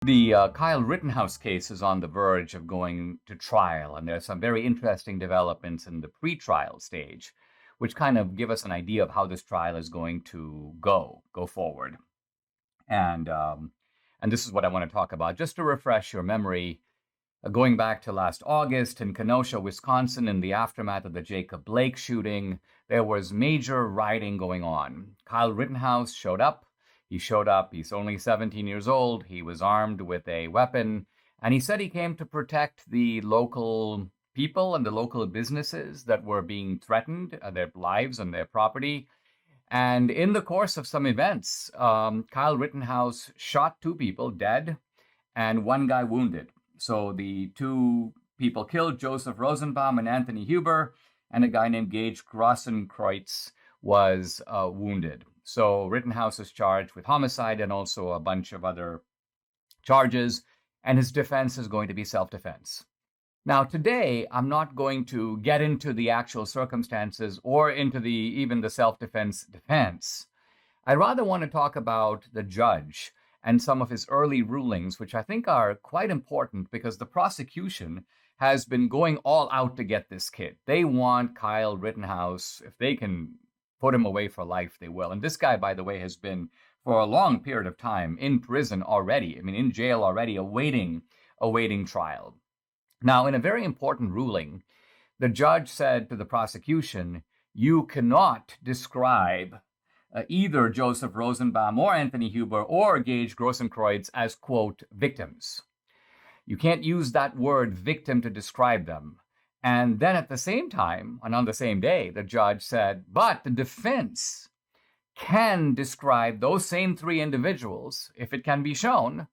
The Kyle Rittenhouse case is on the verge of going to trial, and there's some very interesting developments in the pre-trial stage, which kind of give us an idea of how this trial is going to go forward. And this is what I want to talk about. Just to refresh your memory, going back to last August in Kenosha, Wisconsin, in the aftermath of the Jacob Blake shooting, there was major rioting going on. Kyle Rittenhouse showed up. He's only 17 years old. He was armed with a weapon, and he said he came to protect the local people and the local businesses that were being threatened, their lives and their property. And in the course of some events, Kyle Rittenhouse shot two people dead and one guy wounded. So the two people killed, Joseph Rosenbaum and Anthony Huber, and a guy named Gage Grossenkreutz was wounded. So Rittenhouse is charged with homicide and also a bunch of other charges, and his defense is going to be self-defense. Now, today, I'm not going to get into the actual circumstances or into even the self-defense defense. I rather want to talk about the judge and some of his early rulings, which I think are quite important because the prosecution has been going all out to get this kid. They want Kyle Rittenhouse. If they can put him away for life, they will. And this guy, by the way, has been for a long period of time in prison already. I mean, in jail already, awaiting trial. Now, in a very important ruling, the judge said to the prosecution, you cannot describe either Joseph Rosenbaum or Anthony Huber or Gage Grossenkreutz as, quote, victims. You can't use that word victim to describe them. And then at the same time, and on the same day, the judge said, but the defense can describe those same three individuals if it can be shown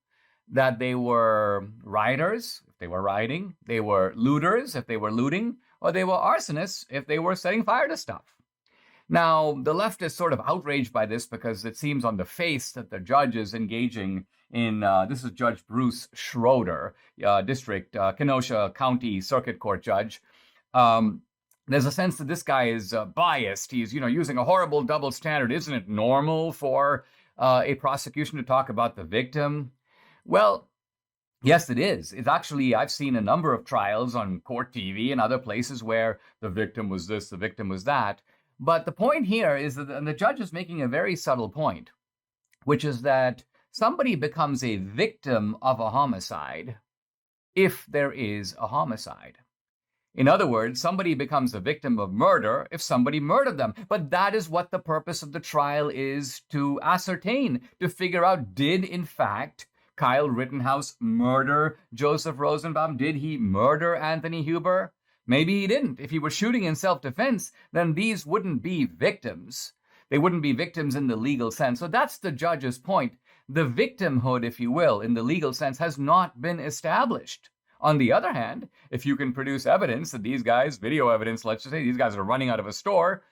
that they were rioters, if they were rioting, they were looters, if they were looting, or they were arsonists, if they were setting fire to stuff. Now, the left is sort of outraged by this because it seems on the face that the judge is engaging in, this is Judge Bruce Schroeder, Kenosha County Circuit Court judge. There's a sense that this guy is biased. He's, using a horrible double standard. Isn't it normal for a prosecution to talk about the victim? Well, yes, it is. It's actually, I've seen a number of trials on court TV and other places where the victim was this, the victim was that. But the point here is that and the judge is making a very subtle point, which is that somebody becomes a victim of a homicide if there is a homicide. In other words, somebody becomes a victim of murder if somebody murdered them. But that is what the purpose of the trial is, to ascertain, to figure out, did in fact Kyle Rittenhouse murder Joseph Rosenbaum? Did he murder Anthony Huber? Maybe he didn't. If he were shooting in self-defense, then these wouldn't be victims. They wouldn't be victims in the legal sense. So that's the judge's point. The victimhood, if you will, in the legal sense, has not been established. On the other hand, if you can produce evidence that these guys, video evidence, let's just say these guys are running out of a store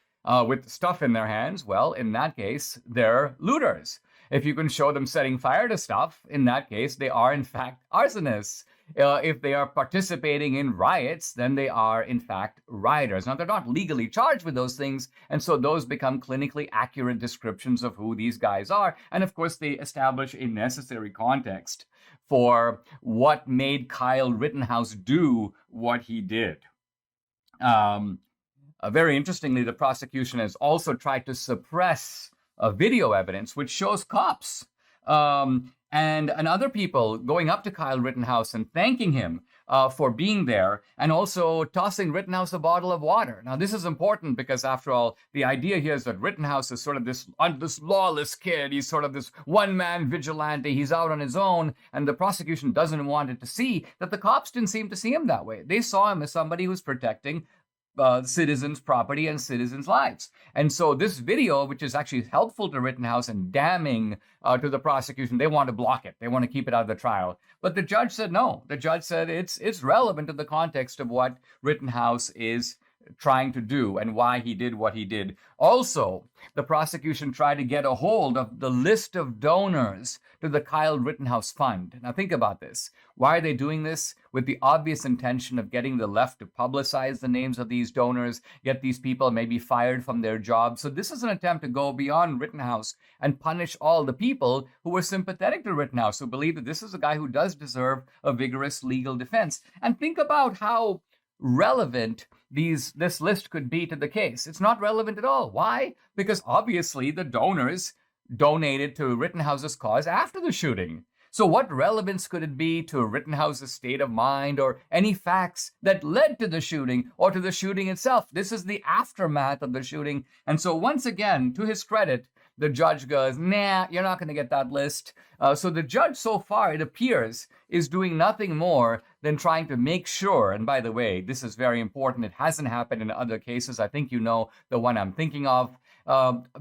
with stuff in their hands, well, in that case, they're looters. If you can show them setting fire to stuff, in that case, they are in fact arsonists. If they are participating in riots, then they are, in fact, rioters. Now, they're not legally charged with those things, and so those become clinically accurate descriptions of who these guys are. And, of course, they establish a necessary context for what made Kyle Rittenhouse do what he did. Very interestingly, the prosecution has also tried to suppress video evidence, which shows cops and other people going up to Kyle Rittenhouse and thanking him for being there, and also tossing Rittenhouse a bottle of water. Now, this is important because, after all, the idea here is that Rittenhouse is sort of this lawless kid. He's sort of this one-man vigilante. He's out on his own, and the prosecution doesn't want it to see that the cops didn't seem to see him that way. They saw him as somebody who's protecting citizens' property and citizens' lives. And so this video, which is actually helpful to Rittenhouse and damning to the prosecution, they want to block it. They want to keep it out of the trial. But the judge said no. The judge said it's relevant to the context of what Rittenhouse is trying to do and why he did what he did. Also, the prosecution tried to get a hold of the list of donors to the Kyle Rittenhouse Fund. Now, think about this. Why are they doing this? With the obvious intention of getting the left to publicize the names of these donors, get these people maybe fired from their jobs. So, this is an attempt to go beyond Rittenhouse and punish all the people who were sympathetic to Rittenhouse, who believe that this is a guy who does deserve a vigorous legal defense. And think about how relevant this list could be to the case. It's not relevant at all. Why? Because obviously the donors donated to Rittenhouse's cause after the shooting. So what relevance could it be to Rittenhouse's state of mind or any facts that led to the shooting or to the shooting itself? This is the aftermath of the shooting. And so once again, to his credit, the judge goes, nah, you're not going to get that list. So the judge so far, it appears, is doing nothing more than trying to make sure, and by the way, this is very important, it hasn't happened in other cases. I think you know the one I'm thinking of,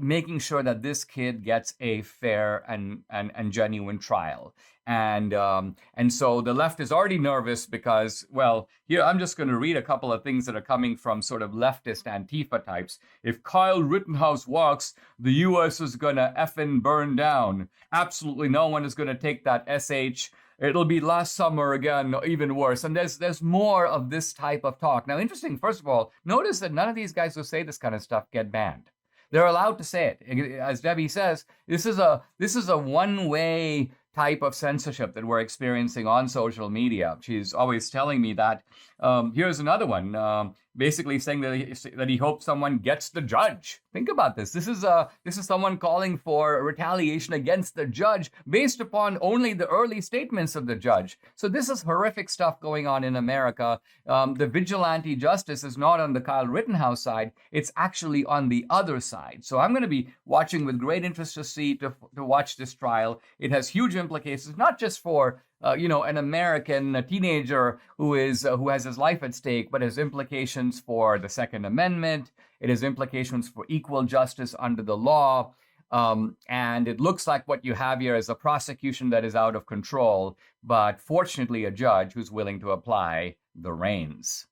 making sure that this kid gets a fair and genuine trial. And so the left is already nervous because, well, here I'm just going to read a couple of things that are coming from sort of leftist Antifa types. If Kyle Rittenhouse walks, the U.S. is going to effing burn down. Absolutely no one is going to take that SH. It'll be last summer again, even worse. And there's more of this type of talk. Now, interesting, first of all, notice that none of these guys who say this kind of stuff get banned. They're allowed to say it. As Debbie says, this is a one-way type of censorship that we're experiencing on social media. She's always telling me that. Here's another one, basically saying that he hopes someone gets the judge. Think about this. This is someone calling for retaliation against the judge based upon only the early statements of the judge. So this is horrific stuff going on in America. The vigilante justice is not on the Kyle Rittenhouse side. It's actually on the other side. So I'm going to be watching with great interest to watch this trial. It has huge implications, not just for an American teenager who has his life at stake, but has implications for the Second Amendment. It has implications for equal justice under the law. And it looks like what you have here is a prosecution that is out of control, but fortunately a judge who's willing to apply the reins.